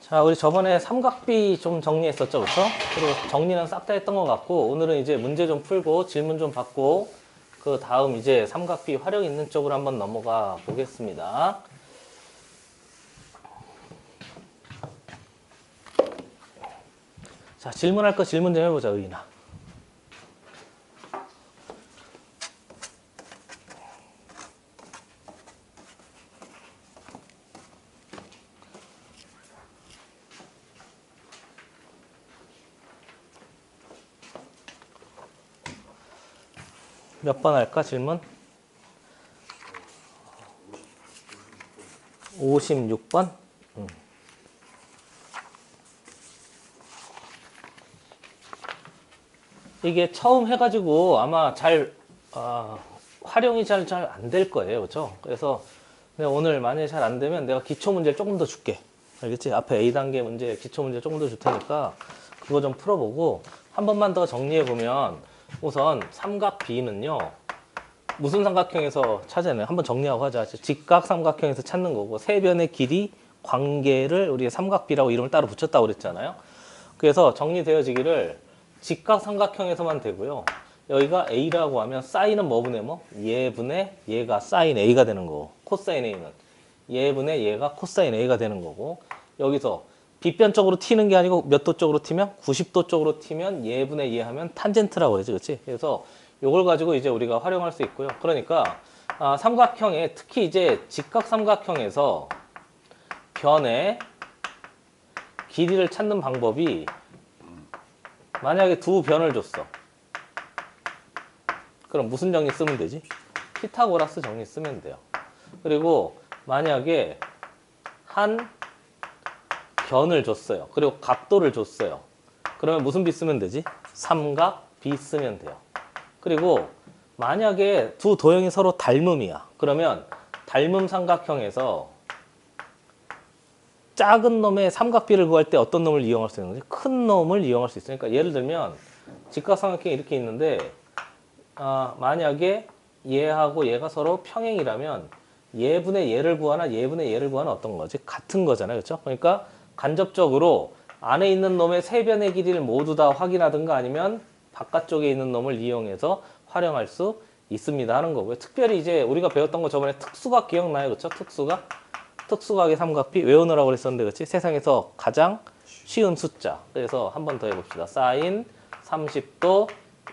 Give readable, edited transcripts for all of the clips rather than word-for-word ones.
자, 우리 저번에 삼각비 좀 정리했었죠, 그쵸? 그리고 정리는 싹 다 했던 것 같고, 오늘은 이제 문제 좀 풀고, 질문 좀 받고, 그 다음 이제 삼각비 활용 있는 쪽으로 한번 넘어가 보겠습니다. 자, 질문할 거 질문 좀 해보자, 의인아. 몇 번 할까, 질문? 56번? 이게 처음 해가지고 아마 활용이 잘 안 될 거예요. 그렇죠? 그래서 내가 오늘 만약에 잘 안 되면 내가 기초 문제를 조금 더 줄게. 알겠지? 앞에 A단계 문제, 기초 문제 조금 더 줄 테니까 그거 좀 풀어보고 한 번만 더 정리해보면 우선 삼각 B는요. 무슨 삼각형에서 찾아내요? 한번 정리하고 하자. 직각 삼각형에서 찾는 거고 세 변의 길이 관계를 우리가 삼각 B라고 이름을 따로 붙였다고 그랬잖아요. 그래서 정리되어지기를 직각 삼각형에서만 되고요. 여기가 A라고 하면 사인은 뭐분의 뭐? 얘분의 얘가 사인 A가 되는 거고 코사인 A는 얘분의 얘가 코사인 A가 되는 거고 여기서 빗변 쪽으로 튀는 게 아니고 몇 도 쪽으로 튀면? 90도 쪽으로 튀면 얘분의 얘 하면 탄젠트라고 그러지, 그렇지? 그래서 요걸 가지고 이제 우리가 활용할 수 있고요. 그러니까 삼각형에 특히 이제 직각 삼각형에서 변의 길이를 찾는 방법이 만약에 두 변을 줬어. 그럼 무슨 정리 쓰면 되지? 피타고라스 정리 쓰면 돼요. 그리고 만약에 한 변을 줬어요. 그리고 각도를 줬어요. 그러면 무슨 비 쓰면 되지? 삼각 비 쓰면 돼요. 그리고 만약에 두 도형이 서로 닮음이야. 그러면 닮음 삼각형에서 작은 놈의 삼각비를 구할 때 어떤 놈을 이용할 수 있는 거지? 큰 놈을 이용할 수 있으니까 예를 들면 직각삼각형이 이렇게 있는데 만약에 얘하고 얘가 서로 평행이라면 얘분의 얘를 구하나 얘분의 얘를 구하나 어떤 거지? 같은 거잖아요. 그렇죠? 그러니까 간접적으로 안에 있는 놈의 세 변의 길이를 모두 다 확인하든가 아니면 바깥쪽에 있는 놈을 이용해서 활용할 수 있습니다 하는 거고요. 특별히 이제 우리가 배웠던 거 저번에 특수각 기억나요? 그렇죠? 특수각의 삼각비 외우느라고 그랬었는데 그렇지? 세상에서 가장 쉬운 숫자. 그래서 한 번 더 해봅시다. 사인 30도,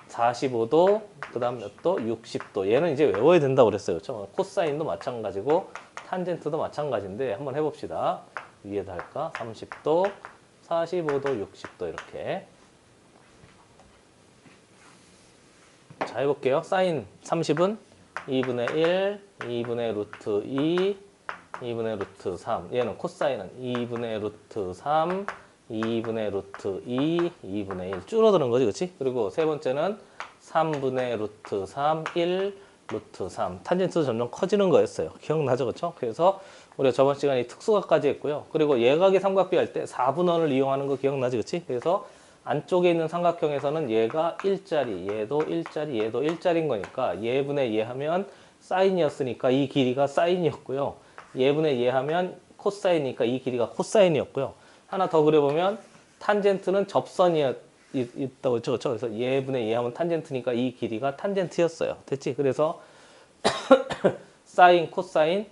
45도, 그 다음 몇 도? 60도. 얘는 이제 외워야 된다고 그랬어요. 그렇죠? 코사인도 마찬가지고 탄젠트도 마찬가지인데 한번 해봅시다. 위에다 할까? 30도, 45도, 60도 이렇게. 자, 해볼게요. 사인 30은 2분의 1, 2분의 루트 2, 2분의 루트 3. 얘는 코사인은 2분의 루트 3, 2분의 루트 2, 2분의 1. 줄어드는 거지, 그치? 그리고 세 번째는 3분의 루트 3, 1, 루트 3. 탄젠트도 점점 커지는 거였어요. 기억나죠, 그쵸? 그래서 우리가 저번 시간에 특수각까지 했고요. 그리고 예각의 삼각비 할 때 4분원을 이용하는 거 기억나지, 그치? 그래서 안쪽에 있는 삼각형에서는 얘가 1짜리, 얘도 1짜리, 얘도 1짜리인 거니까 얘분의 얘 하면 사인이었으니까 이 길이가 사인이었고요. 얘분의 얘 하면 코사인이니까 이 길이가 코사인이었고요. 하나 더 그려보면 탄젠트는 접선이 있다고 했죠. 그래서 얘분의 얘 하면 탄젠트니까 이 길이가 탄젠트였어요. 됐지? 그래서 사인, 코사인,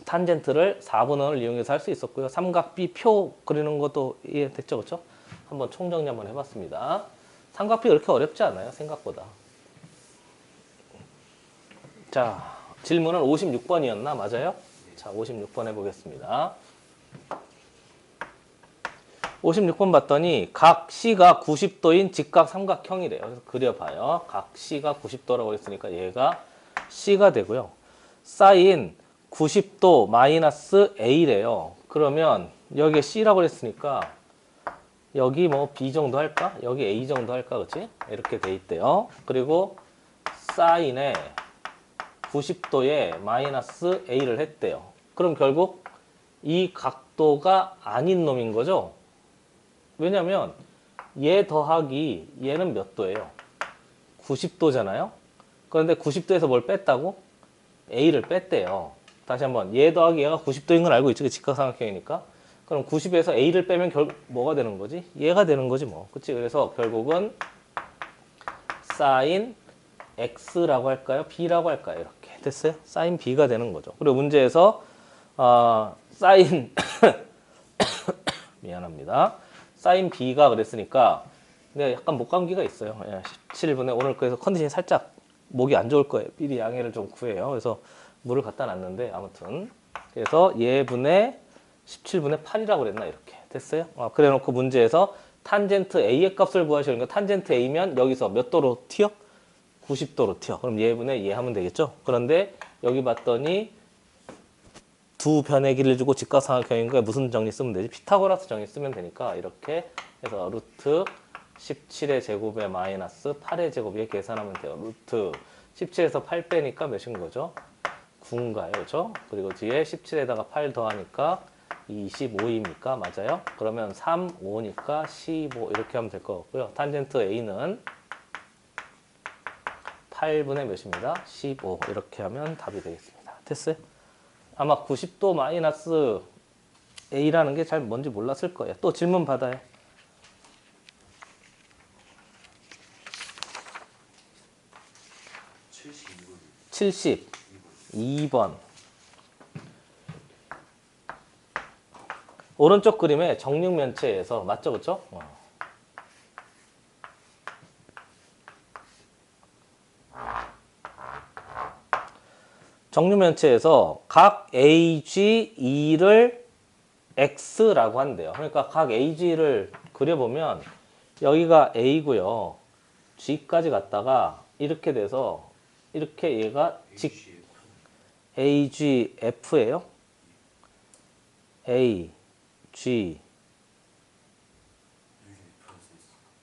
탄젠트를 4분원을 이용해서 할 수 있었고요. 삼각비 표 그리는 것도 이해됐죠? 그렇죠? 한번 총정리 한번 해봤습니다. 삼각비 그렇게 어렵지 않아요. 생각보다. 자, 질문은 56번이었나? 맞아요? 자, 56번 해보겠습니다. 56번 봤더니 각 C가 90도인 직각 삼각형이래요. 그래서 그려봐요. 각 C가 90도라고 했으니까 얘가 C가 되고요. 사인 90도 마이너스 A래요. 그러면 여기에 C라고 했으니까 여기 뭐 B 정도 할까? 여기 A 정도 할까? 그치? 이렇게 돼 있대요. 그리고 사인에 90도에 마이너스 A를 했대요. 그럼 결국 이 각도가 아닌 놈인 거죠? 왜냐면 얘 더하기 얘는 몇 도예요? 90도잖아요? 그런데 90도에서 뭘 뺐다고? A를 뺐대요. 다시 한번 얘 더하기 얘가 90도인 걸 알고 있죠? 직각삼각형이니까. 그럼 90에서 a를 빼면 뭐가 되는 거지? 얘가 되는 거지 뭐. 그치? 그래서 결국은 sin x라고 할까요? b라고 할까요? 이렇게 됐어요? sin b가 되는 거죠. 그리고 문제에서 sin 미안합니다. sin b가 그랬으니까 내가 약간 목감기가 있어요. 17분에 오늘 그래서 컨디션이 살짝 목이 안 좋을 거예요. 미리 양해를 좀 구해요. 그래서 물을 갖다 놨는데 아무튼 그래서 얘분의 17분의 8이라고 그랬나 이렇게 됐어요. 그래 놓고 문제에서 탄젠트 a의 값을 구하시는 거 탄젠트 a면 여기서 몇 도로 튀어? 90도로 튀어. 그럼 얘분의 얘 하면 되겠죠. 그런데 여기 봤더니 두 변의 길이를 주고 직각삼각형인 거에 무슨 정리 쓰면 되지? 피타고라스 정리 쓰면 되니까 이렇게 해서 루트 17의 제곱에 마이너스 8의 제곱에 계산하면 돼요. 루트 17에서 8 빼니까 몇인 거죠? 9인가요? 그죠? 그리고 뒤에 17에다가 8 더하니까 25입니까? 맞아요? 그러면 3, 5니까 15 이렇게 하면 될 것 같고요. 탄젠트 A는 8분의 몇입니다? 15 이렇게 하면 답이 되겠습니다. 됐어요? 아마 90도 마이너스 A라는 게 잘 뭔지 몰랐을 거예요. 또 질문 받아요. 72번. 오른쪽 그림에 정육면체에서 맞죠? 그쵸? 정육면체에서 각 AG2를 X라고 한대요. 그러니까 각 AG를 그려보면 여기가 A고요. G까지 갔다가 이렇게 돼서 이렇게 얘가 AGF예요. A, G,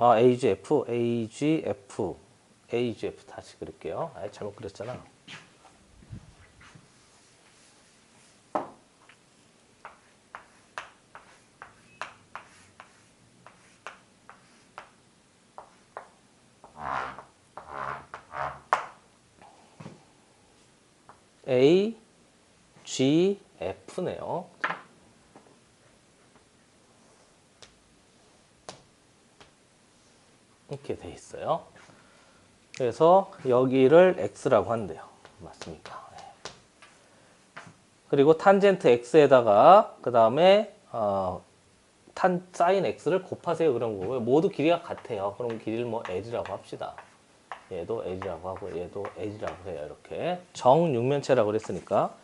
AGF, AGF, AGF 다시 그릴게요. 잘못 그렸잖아. A, G, F네요. 이렇게 돼 있어요. 그래서 여기를 X라고 한대요. 맞습니까? 그리고 탄젠트 X에다가 그 다음에 사인 X를 곱하세요 그런 거고요. 모두 길이가 같아요. 그럼 길이를 뭐 L이라고 합시다. 얘도 L이라고 하고 얘도 L이라고 해요. 이렇게 정육면체라고 그랬으니까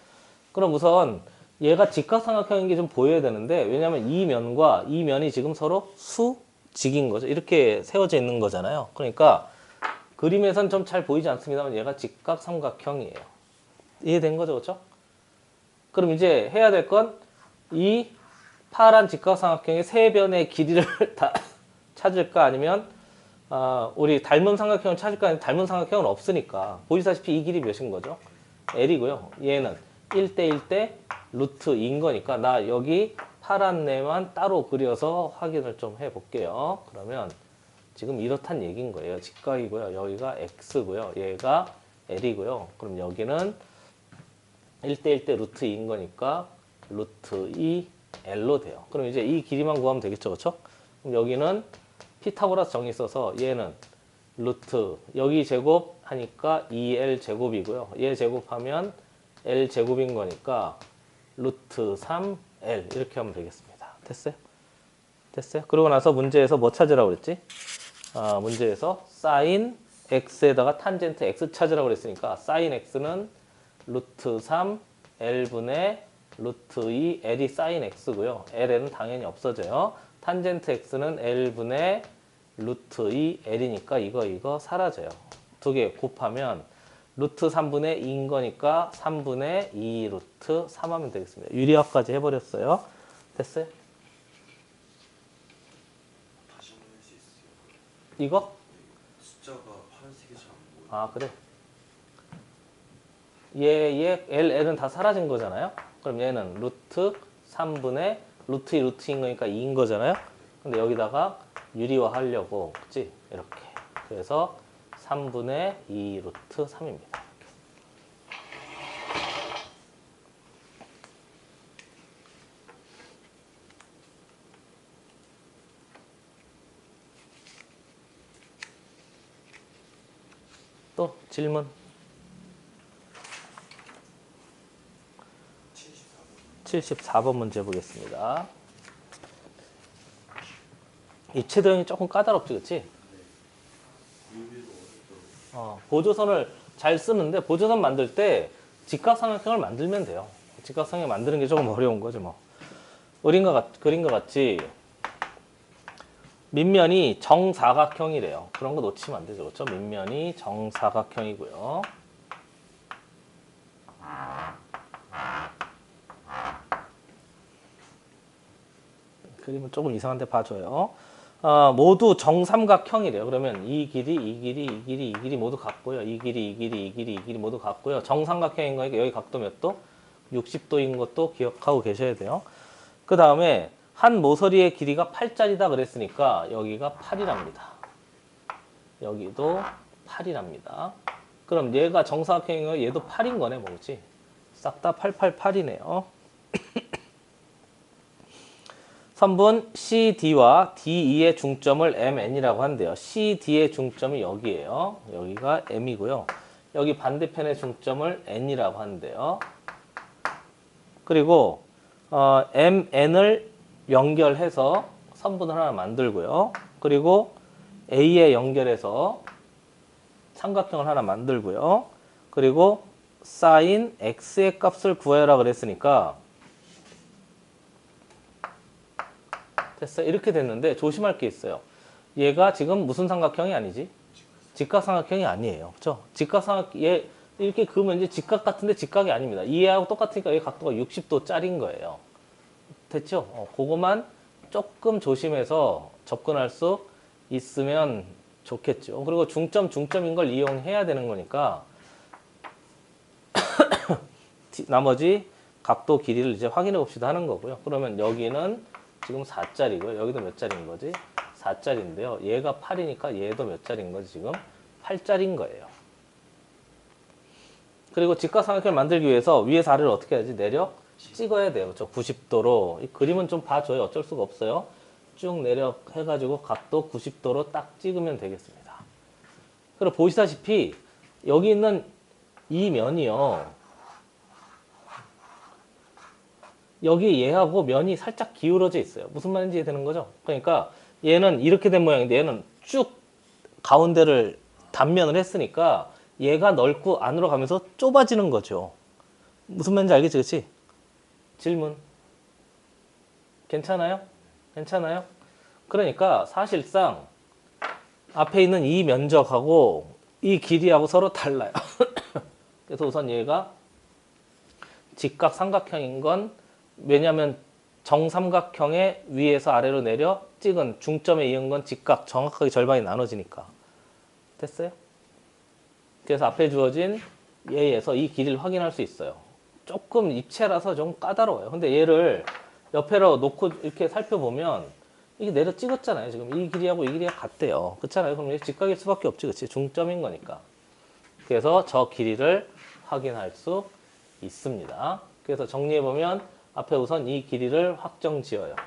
그럼 우선 얘가 직각삼각형인 게 좀 보여야 되는데 왜냐하면 이 면과 이 면이 지금 서로 수직인 거죠. 이렇게 세워져 있는 거잖아요. 그러니까 그림에선 좀 잘 보이지 않습니다만 얘가 직각삼각형이에요. 이해된 거죠, 그렇죠? 그럼 이제 해야 될 건 이 파란 직각삼각형의 세 변의 길이를 다 찾을까 아니면 우리 닮은 삼각형을 찾을까 하면 닮은 삼각형은 없으니까 보시다시피 이 길이 몇인 거죠? L이고요. 얘는 1대 1대 루트 2인 거니까 나 여기 파란 애만 따로 그려서 확인을 좀 해볼게요. 그러면 지금 이렇단 얘기인 거예요. 직각이고요. 여기가 X고요. 얘가 L이고요. 그럼 여기는 1대 1대 루트 2인 거니까 루트 2 L로 돼요. 그럼 이제 이 길이만 구하면 되겠죠. 그렇죠? 그럼 여기는 피타고라스 정리 써서 얘는 루트 여기 제곱 하니까 2L 제곱이고요. 얘 제곱하면 L 제곱인 거니까 루트 3L 이렇게 하면 되겠습니다. 됐어요? 됐어요? 그러고 나서 문제에서 뭐 찾으라고 그랬지? 문제에서 sin x에다가 탄젠트 x 찾으라고 그랬으니까 sin x는 루트 3 L분의 루트 2 L이 sin x고요. L은 당연히 없어져요. 탄젠트 x는 L분의 루트 2 L이니까 이거 사라져요. 두 개 곱하면 루트 3분의 2인 거니까 3분의 2 루트 3 하면 되겠습니다. 유리화까지 해버렸어요. 됐어요? 다시 한번 할 수 있어요? 이거? 숫자가 파란색이 잘 안 보여요. 그래. 얘, L은 다 사라진 거잖아요. 그럼 얘는 루트 3분의 루트 2 루트인 거니까 2인 거잖아요. 근데 여기다가 유리화 하려고, 그치? 이렇게. 그래서 3분의 2 루트 3입니다. 또 질문. 74번 문제 보겠습니다. 입체도형이 조금 까다롭지, 그치? 보조선을 잘 쓰는데 보조선 만들 때 직각삼각형을 만들면 돼요. 직각삼각형 만드는 게 조금 어려운 거죠, 뭐. 그림과 같이 밑면이 정사각형이래요. 그런 거 놓치면 안 되죠, 그렇죠? 밑면이 정사각형이고요. 그림은 조금 이상한데 봐줘요. 모두 정삼각형이래요. 그러면 이 길이, 이 길이, 이 길이, 이 길이 모두 같고요. 이 길이, 이 길이, 이 길이, 이 길이 모두 같고요. 정삼각형인 거니까 여기 각도 몇 도? 60도인 것도 기억하고 계셔야 돼요. 그 다음에 한 모서리의 길이가 8짜리다 그랬으니까 여기가 8이랍니다. 여기도 8이랍니다. 그럼 얘가 정사각형인 거 얘도 8인 거네, 뭐지? 싹 다 888이네요. 선분 CD와 DE의 중점을 MN이라고 한대요. CD의 중점이 여기예요. 여기가 M이고요. 여기 반대편의 중점을 N이라고 한대요. 그리고 MN을 연결해서 선분을 하나 만들고요. 그리고 A에 연결해서 삼각형을 하나 만들고요. 그리고 sin X의 값을 구해라 그랬으니까 됐어요. 이렇게 됐는데 조심할 게 있어요. 얘가 지금 무슨 삼각형이 아니지? 직각삼각형이 아니에요. 그렇죠? 얘 이렇게 그으면 이제 직각 같은데 직각이 아닙니다. 얘하고 똑같으니까 얘 각도가 60도짜리인 거예요. 됐죠? 그거만 조금 조심해서 접근할 수 있으면 좋겠죠. 그리고 중점인 걸 이용해야 되는 거니까 나머지 각도 길이를 이제 확인해 봅시다 하는 거고요. 그러면 여기는 지금 4짜리고요. 여기도 몇 짜리인 거지? 4짜리인데요. 얘가 8이니까 얘도 몇 짜리인 거지? 지금 8짜리인 거예요. 그리고 직각삼각형을 만들기 위해서 위에서 아래를 어떻게 해야지? 내려 찍어야 돼요. 그렇죠? 90도로. 이 그림은 좀 봐줘요. 어쩔 수가 없어요. 쭉 내려 해가지고 각도 90도로 딱 찍으면 되겠습니다. 그리고 보시다시피 여기 있는 이 면이요. 여기 얘하고 면이 살짝 기울어져 있어요. 무슨 말인지 이해되는 거죠? 그러니까 얘는 이렇게 된 모양인데 얘는 쭉 가운데를 단면을 했으니까 얘가 넓고 안으로 가면서 좁아지는 거죠. 무슨 말인지 알겠지? 그치? 질문. 괜찮아요? 괜찮아요? 그러니까 사실상 앞에 있는 이 면적하고 이 길이하고 서로 달라요. 그래서 우선 얘가 직각삼각형인 건 왜냐하면 정삼각형의 위에서 아래로 내려 찍은 중점에 이은 건 직각 정확하게 절반이 나눠지니까. 됐어요? 그래서 앞에 주어진 얘에서 이 길이를 확인할 수 있어요. 조금 입체라서 좀 까다로워요. 근데 얘를 옆에로 놓고 이렇게 살펴보면 이게 내려 찍었잖아요. 지금 이 길이하고 이 길이가 같대요. 그렇잖아요. 그럼 이게 직각일 수밖에 없지. 그치? 중점인 거니까. 그래서 저 길이를 확인할 수 있습니다. 그래서 정리해보면 앞에 우선 이 길이를 확정 지어요.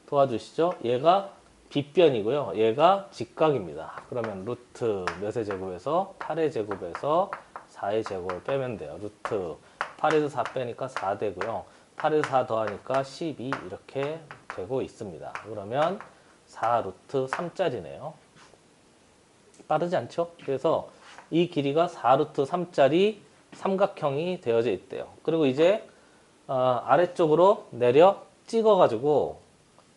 도와주시죠. 얘가 빗변이고요. 얘가 직각입니다. 그러면 루트 몇의 제곱에서 8의 제곱에서 4의 제곱을 빼면 돼요. 루트 8에서 4 빼니까 4 되고요. 8에서 4 더하니까 12 이렇게 되고 있습니다. 그러면 4 루트 3짜리네요. 빠르지 않죠? 그래서 이 길이가 4 루트 3짜리 삼각형이 되어져 있대요. 그리고 이제 아래쪽으로 내려 찍어가지고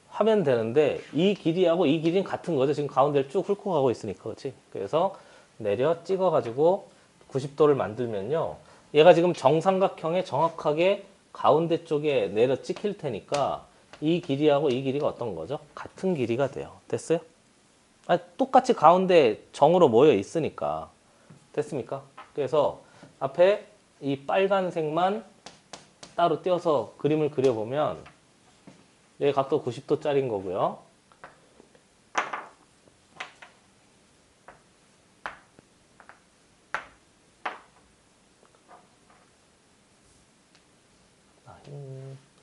하면 되는데 이 길이하고 이 길이는 같은 거죠. 지금 가운데를 쭉 훑고 가고 있으니까. 그렇지? 그래서 내려 찍어가지고 90도를 만들면요. 얘가 지금 정삼각형에 정확하게 가운데 쪽에 내려 찍힐 테니까 이 길이하고 이 길이가 어떤 거죠? 같은 길이가 돼요. 됐어요? 똑같이 가운데 정으로 모여 있으니까. 됐습니까? 그래서 앞에 이 빨간색만 따로 띄어서 그림을 그려보면 얘 각도 90도짜리인 거고요.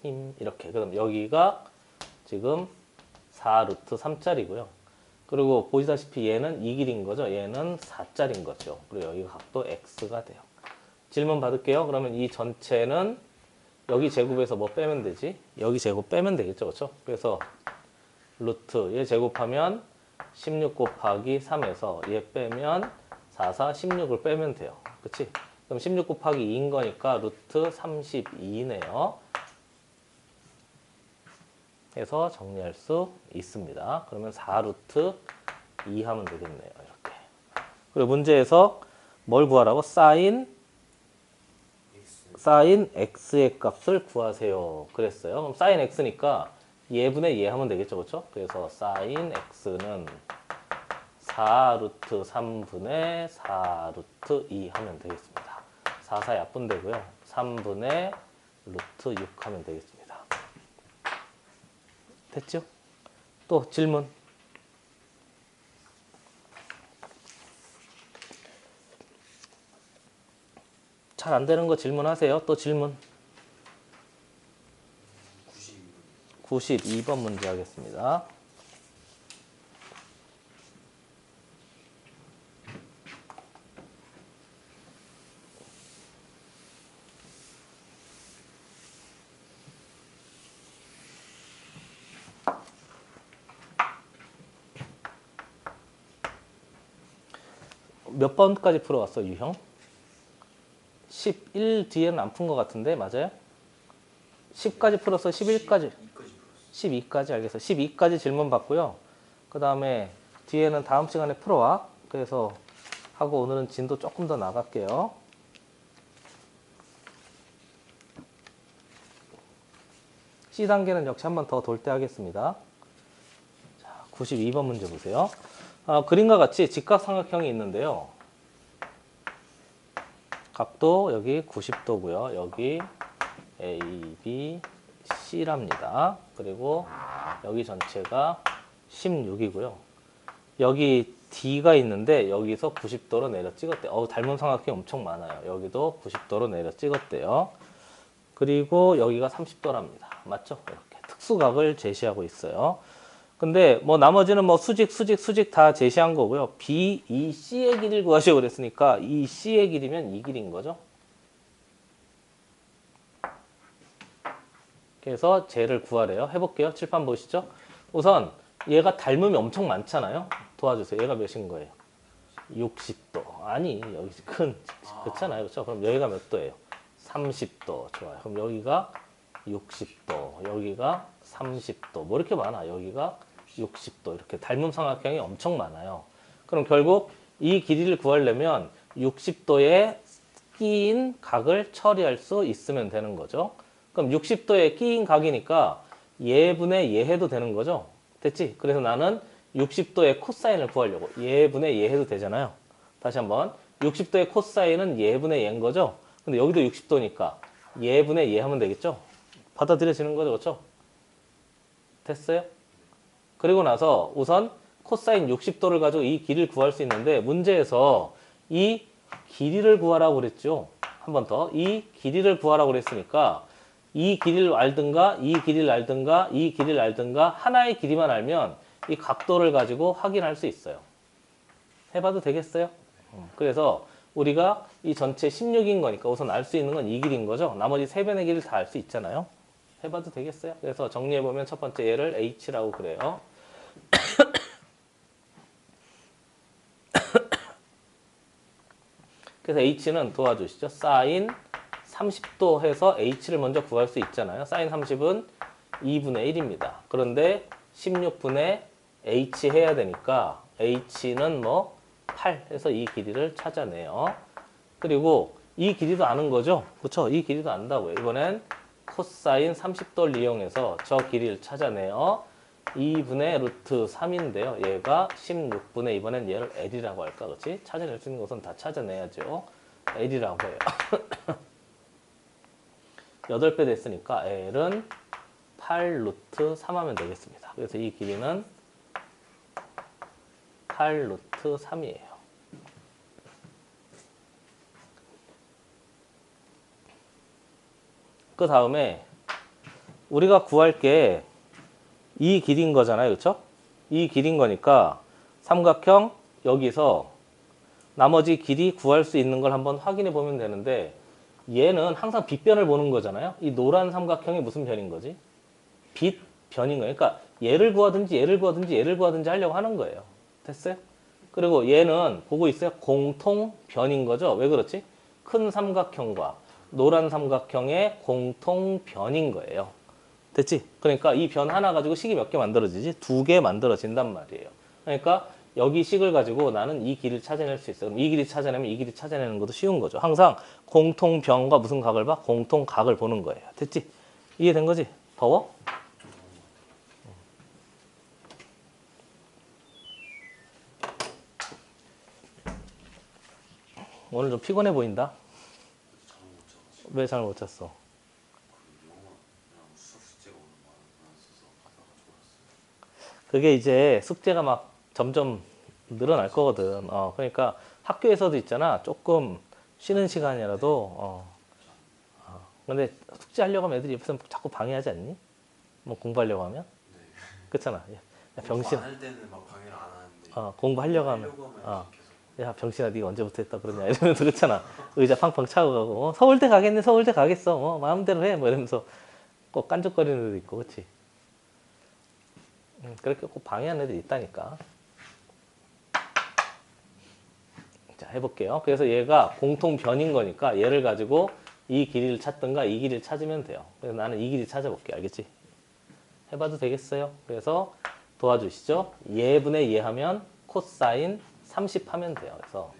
힘 이렇게. 그럼 여기가 지금 4 루트 3짜리고요. 그리고 보시다시피 얘는 이 길인 거죠. 얘는 4짜리인 거죠. 그리고 여기 각도 x가 돼요. 질문 받을게요. 그러면 이 전체는 여기 제곱에서 뭐 빼면 되지? 여기 제곱 빼면 되겠죠. 그렇죠? 그래서 루트 얘 제곱하면 16 곱하기 3에서 얘 빼면 4, 4, 16을 빼면 돼요. 그치? 그럼 16 곱하기 2인 거니까 루트 32네요. 해서 정리할 수 있습니다. 그러면 4루트 2 하면 되겠네요. 이렇게. 그리고 문제에서 뭘 구하라고? 사인 x의 값을 구하세요. 그랬어요. 그럼 사인 x니까 예분의 예 하면 되겠죠. 그렇죠? 그래서 사인 x는 4루트 3분의 4루트 2 하면 되겠습니다. 4, 4 약분되고요. 3분의 루트 6 하면 되겠습니다. 됐죠? 또 질문. 잘 안 되는 거 질문하세요. 또 질문. 92번 문제 하겠습니다. 몇 번까지 풀어왔어, 유형? 11 뒤에는 안 푼 것 같은데, 맞아요? 10까지 풀었어, 11까지. 12까지 알겠어. 12까지 질문 받고요. 그 다음에 뒤에는 다음 시간에 풀어와. 그래서 하고 오늘은 진도 조금 더 나갈게요. C단계는 역시 한 번 더 돌 때 하겠습니다. 자, 92번 문제 보세요. 그림과 같이 직각삼각형이 있는데요. 각도 여기 90도고요. 여기 A, B, C랍니다. 그리고 여기 전체가 16이고요. 여기 D가 있는데 여기서 90도로 내려 찍었대요. 닮은 삼각형이 엄청 많아요. 여기도 90도로 내려 찍었대요. 그리고 여기가 30도랍니다. 맞죠? 이렇게 특수각을 제시하고 있어요. 근데 뭐 나머지는 뭐 수직 다 제시한 거고요. B, E, C의 길이를 구하시고 그랬으니까 이 C의 길이면 이 길인 거죠. 그래서 쟤를 구하래요. 해볼게요. 칠판 보시죠. 우선 얘가 닮음이 엄청 많잖아요. 도와주세요. 얘가 몇인 거예요? 60도. 아니 여기 그렇잖아요. 그렇죠? 그럼 여기가 몇 도예요? 30도. 좋아요. 그럼 여기가 60도. 여기가 30도. 뭐 이렇게 많아. 여기가 60도. 이렇게 닮음 삼각형이 엄청 많아요. 그럼 결국 이 길이를 구하려면 60도에 끼인 각을 처리할 수 있으면 되는 거죠. 그럼 60도에 끼인 각이니까 예분의 예 해도 되는 거죠. 됐지? 그래서 나는 60도의 코사인을 구하려고 예분의 예 해도 되잖아요. 다시 한번 60도의 코사인은 예분의 예인 거죠. 근데 여기도 60도니까 예분의 예 하면 되겠죠. 받아들여지는 거죠. 그렇죠? 됐어요? 그리고 나서 우선 코사인 60도를 가지고 이 길이를 구할 수 있는데 문제에서 이 길이를 구하라고 그랬죠. 한 번 더. 이 길이를 구하라고 그랬으니까 이 길이를 알든가 이 길이를 알든가 이 길이를 알든가 하나의 길이만 알면 이 각도를 가지고 확인할 수 있어요. 해봐도 되겠어요? 그래서 우리가 이 전체 16인 거니까 우선 알 수 있는 건 이 길인 거죠. 나머지 3변의 길이를 다 알 수 있잖아요. 해봐도 되겠어요? 그래서 정리해보면 첫 번째 얘를 H라고 그래요. 그래서 H는 도와주시죠. 사인 30도 해서 H를 먼저 구할 수 있잖아요. 사인 30은 2분의 1입니다. 그런데 16분의 H 해야 되니까 H는 뭐 8 해서 이 길이를 찾아내요. 그리고 이 길이도 아는 거죠. 그렇죠? 이 길이도 안다고요. 이번엔 코사인 30도를 이용해서 저 길이를 찾아내요. 2분의 루트 3인데요. 얘가 16분의 이번엔 얘를 L이라고 할까? 그렇지? 찾아낼 수 있는 것은 다 찾아내야죠. L이라고 해요. 8배 됐으니까 L은 8 루트 3 하면 되겠습니다. 그래서 이 길이는 8 루트 3이에요. 그 다음에 우리가 구할 게 이 길이인 거잖아요. 그렇죠? 이 길이인 거니까 삼각형 여기서 나머지 길이 구할 수 있는 걸 한번 확인해 보면 되는데 얘는 항상 빗변을 보는 거잖아요. 이 노란 삼각형이 무슨 변인 거지? 빗변인 거예요. 그러니까 얘를 구하든지 얘를 구하든지 얘를 구하든지 하려고 하는 거예요. 됐어요? 그리고 얘는 보고 있어요. 공통변인 거죠. 왜 그렇지? 큰 삼각형과 노란 삼각형의 공통변인 거예요. 됐지? 그러니까 이 변 하나 가지고 식이 몇 개 만들어지지? 2개 만들어진단 말이에요. 그러니까 여기 식을 가지고 나는 이 길을 찾아낼 수 있어. 그럼 이 길이 찾아내면 이 길이 찾아내는 것도 쉬운 거죠. 항상 공통변과 무슨 각을 봐? 공통각을 보는 거예요. 됐지? 이해된 거지? 더워? 오늘 좀 피곤해 보인다. 잠을 못 자가지고 왜 잘 못 잤어? 그 영어랑 수학 숙제가 오늘 많아서 하다가 졸았어요. 그게 이제 숙제가 막 점점 늘어날 거거든. 그러니까 학교에서도 있잖아. 조금 쉬는 시간이라도. 근데 숙제 하려고 하면 애들이 옆에서 자꾸 방해하지 않니? 뭐 공부하려고 하면? 네. 그렇잖아. 야, 병신. 안할 때는 막 방해를 안 하는데 공부하려고 하면. 계속 야, 병신아, 네가 언제부터 했다 그러냐. 이러면서 그렇잖아. 의자 팡팡 차고 가고. 서울대 가겠네, 서울대 가겠어. 마음대로 해. 뭐 이러면서 꼭 깐족거리는 애도 있고, 그렇지? 그렇게 꼭 방해하는 애들이 있다니까. 자, 해볼게요. 그래서 얘가 공통변인 거니까 얘를 가지고 이 길이를 찾든가 이 길이를 찾으면 돼요. 그래서 나는 이 길이 찾아볼게. 알겠지? 해봐도 되겠어요. 그래서 도와주시죠. 예분의 예 하면 코사인 30 하면 돼요. 그래서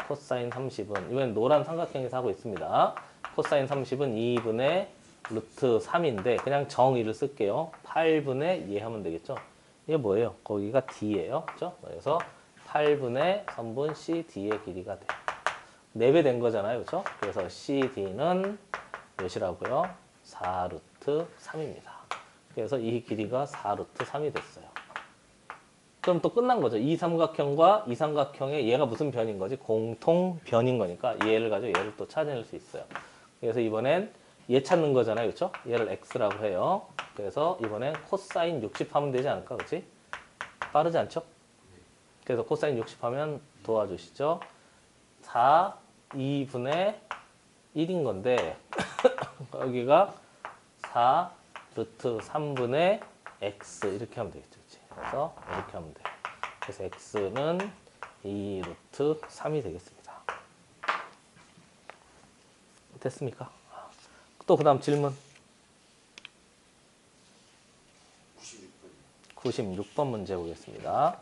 코사인 30은 이번엔 노란 삼각형에서 하고 있습니다. 코사인 30은 2분의 루트 3인데 그냥 정의를 쓸게요. 8분의 예 하면 되겠죠. 이게 뭐예요? 거기가 D예요. 그렇죠? 그래서 8분의 선분 CD의 길이가 돼요. 4배 된 거잖아요. 그렇죠? 그래서 CD는 몇이라고요? 4루트 3입니다. 그래서 이 길이가 4루트 3이 됐어요. 그럼 또 끝난 거죠. 이 삼각형과 이 삼각형의 얘가 무슨 변인 거지? 공통변인 거니까 얘를 가지고 얘를 또 찾아낼 수 있어요. 그래서 이번엔 얘 찾는 거잖아요. 그렇죠? 얘를 x라고 해요. 그래서 이번엔 코사인 60 하면 되지 않을까? 그렇지? 빠르지 않죠? 그래서 코사인 60 하면 도와주시죠. 4, 2분의 1인 건데 여기가 4 루트 3분의 x 이렇게 하면 되겠죠. 그치? 그래서 이렇게 하면 돼. 그래서 x는 2 루트 3이 되겠습니다. 됐습니까? 또 그 다음 질문 96번 문제 보겠습니다.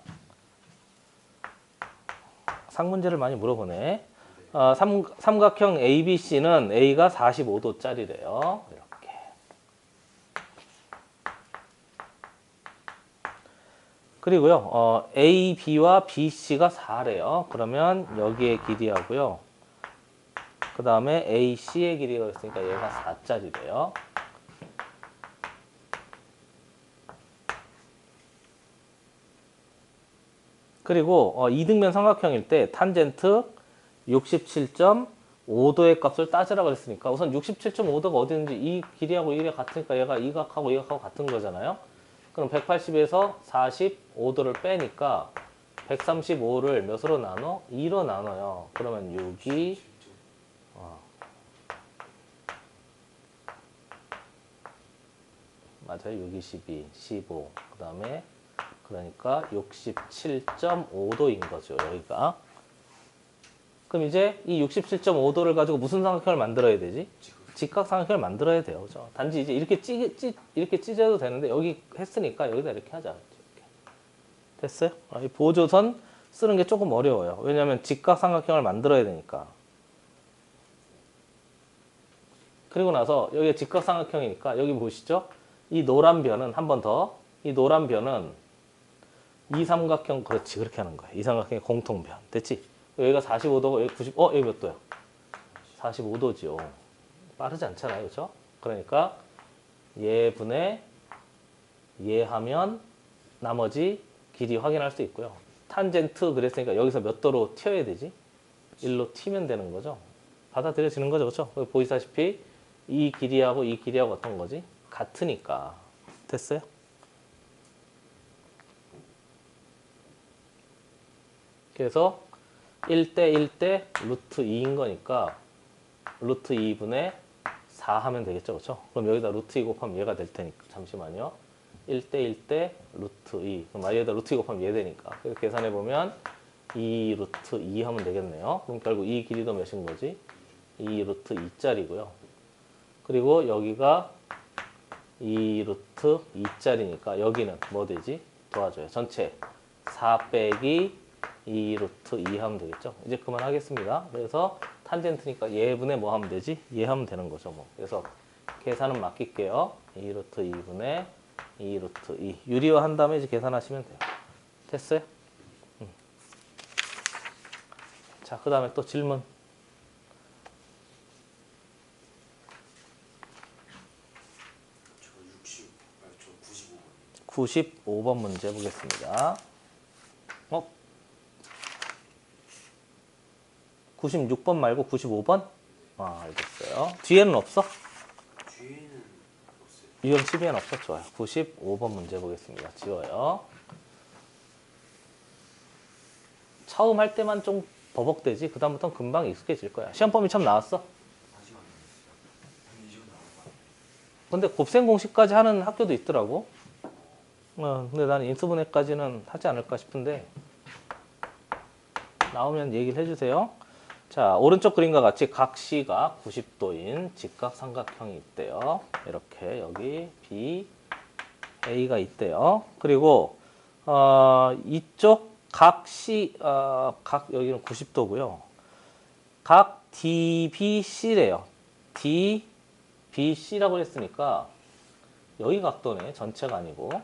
상문제를 많이 물어보네. 삼각형 ABC는 A가 45도짜리래요. 이렇게. 그리고요, AB와 BC가 4래요. 그러면 여기에 길이하고요. 그 다음에 AC의 길이가 있으니까 얘가 4짜리래요. 그리고 이등변 삼각형일 때 탄젠트 67.5도의 값을 따지라고 그랬으니까 우선 67.5도가 어디 있는지 이 길이하고 이게 같으니까 얘가 이 각하고 이 각하고 같은 거잖아요. 그럼 180에서 45도를 빼니까 135를 몇으로 나눠? 2로 나눠요. 그러면 6이 맞아요. 6, 22, 15. 그 다음에 그러니까 67.5도인 거죠. 여기가. 그럼 이제 이 67.5도를 가지고 무슨 삼각형을 만들어야 되지? 직각 삼각형을 만들어야 돼요. 그죠? 단지 이제 이렇게 찢어도 되는데 여기 했으니까 여기다 이렇게 하자. 이렇게. 됐어요? 이 보조선 쓰는 게 조금 어려워요. 왜냐하면 직각 삼각형을 만들어야 되니까. 그리고 나서 여기가 직각 삼각형이니까 여기 보시죠. 이 노란 변은 한 번 더. 이 노란 변은 이 삼각형 그렇지 그렇게 하는 거야. 이 삼각형의 공통변. 됐지? 여기가 45도고 여기 90. 여기 몇 도야? 45도지요. 빠르지 않잖아요. 그렇죠? 그러니까 얘분의 얘 하면 나머지 길이 확인할 수 있고요. 탄젠트 그랬으니까 여기서 몇 도로 튀어야 되지? 1로 튀면 되는 거죠. 받아들여지는 거죠. 그렇죠? 보이시다시피 이 길이하고 이 길이하고 어떤 거지? 같으니까. 됐어요? 그래서 1대 1대 루트 2인 거니까 루트 2분의 4 하면 되겠죠. 그렇죠? 그럼 여기다 루트 2 곱하면 얘가 될 테니까. 잠시만요. 1대 1대 루트 2. 그럼 여기다 루트 2 곱하면 얘 되니까. 그래서 계산해보면 2 루트 2 하면 되겠네요. 그럼 결국 이 길이도 몇인 거지? 2 루트 2짜리고요. 그리고 여기가 2 루트 2짜리니까 여기는 뭐 되지? 도와줘요. 전체 4 빼기 2 루트 2 하면 되겠죠. 이제 그만하겠습니다. 그래서 탄젠트니까 얘분의 뭐 하면 되지? 얘 하면 되는 거죠. 뭐. 그래서 계산은 맡길게요. 2 루트 2분의 2 루트 2. 유리화 한 다음에 이제 계산하시면 돼요. 됐어요? 자, 그 다음에 또 질문. 저 95번. 95번 문제 보겠습니다. 96번 말고 95번? 아, 알겠어요. 뒤에는 없어? 뒤에는 없어요. 유형 12에는 없어? 좋아요. 95번 문제 보겠습니다. 지워요. 처음 할 때만 좀 버벅대지. 그 다음부터는 금방 익숙해질 거야. 시험 범위 처음 나왔어? 아직 안 나왔어요. 이제 나올 것 같아요. 근데 곱셈 공식까지 하는 학교도 있더라고. 근데 나는 인수분해까지는 하지 않을까 싶은데 나오면 얘기를 해주세요. 자, 오른쪽 그림과 같이 각 C가 90도인 직각삼각형이 있대요. 이렇게 여기 B, A가 있대요. 그리고 이쪽 각 C, 각 여기는 90도고요. 각 DBC래요. DBC라고 했으니까 여기 각도네. 전체가 아니고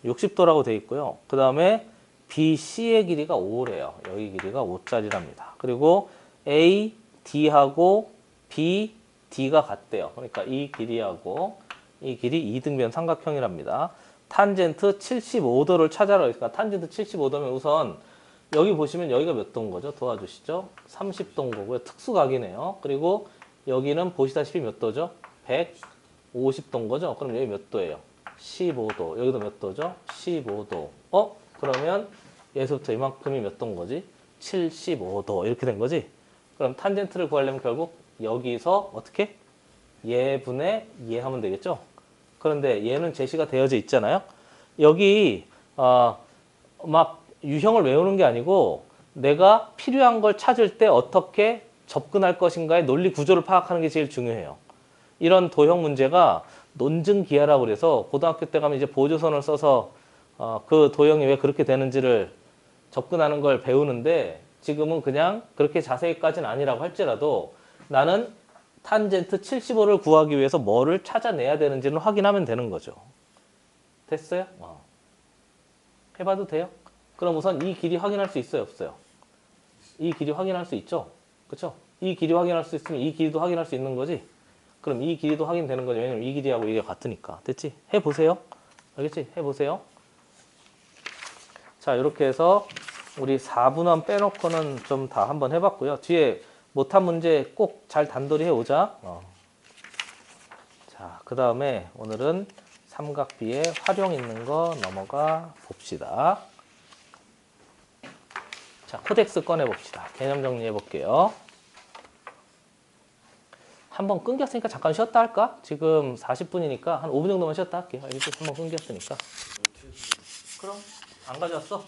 60도라고 돼 있고요. 그 다음에 BC의 길이가 5래요. 여기 길이가 5짜리랍니다. 그리고 A, D하고 B, D가 같대요. 그러니까 이 길이하고 이 길이 2등변 삼각형이랍니다. 탄젠트 75도를 찾아라. 그러니까 탄젠트 75도면 우선 여기 보시면 여기가 몇 도인 거죠? 도와주시죠. 30도인 거고요. 특수각이네요. 그리고 여기는 보시다시피 몇 도죠? 150도인 거죠? 그럼 여기 몇 도예요? 15도. 여기도 몇 도죠? 15도. 그러면 여기서부터 이만큼이 몇 도인 거지? 75도. 이렇게 된 거지? 그럼 탄젠트를 구하려면 결국 여기서 어떻게? 얘분의 얘 하면 되겠죠? 그런데 얘는 제시가 되어져 있잖아요. 여기 막 유형을 외우는 게 아니고 내가 필요한 걸 찾을 때 어떻게 접근할 것인가의 논리 구조를 파악하는 게 제일 중요해요. 이런 도형 문제가 논증 기하라고 그래서 고등학교 때 가면 이제 보조선을 써서 그 도형이 왜 그렇게 되는지를 접근하는 걸 배우는데 지금은 그냥 그렇게 자세히까지는 아니라고 할지라도 나는 탄젠트 75를 구하기 위해서 뭐를 찾아내야 되는지는 확인하면 되는 거죠. 됐어요? 해봐도 돼요? 그럼 우선 이 길이 확인할 수 있어요? 없어요? 이 길이 확인할 수 있죠? 그쵸? 이 길이 확인할 수 있으면 이 길이도 확인할 수 있는 거지? 그럼 이 길이도 확인되는 거죠. 왜냐면 이 길이하고 이게 같으니까. 됐지? 해보세요. 알겠지? 해보세요. 자, 이렇게 해서 우리 4분원 빼놓고는 좀 다 한번 해봤고요. 뒤에 못한 문제 꼭 잘 단돌이 해오자. 자, 그 다음에 오늘은 삼각비에 활용 있는 거 넘어가 봅시다. 자, 코덱스 꺼내봅시다. 개념 정리해 볼게요. 한번 끊겼으니까 잠깐 쉬었다 할까? 지금 40분이니까 한 5분 정도만 쉬었다 할게요. 알겠지? 한번 끊겼으니까. 그럼 안 가져왔어?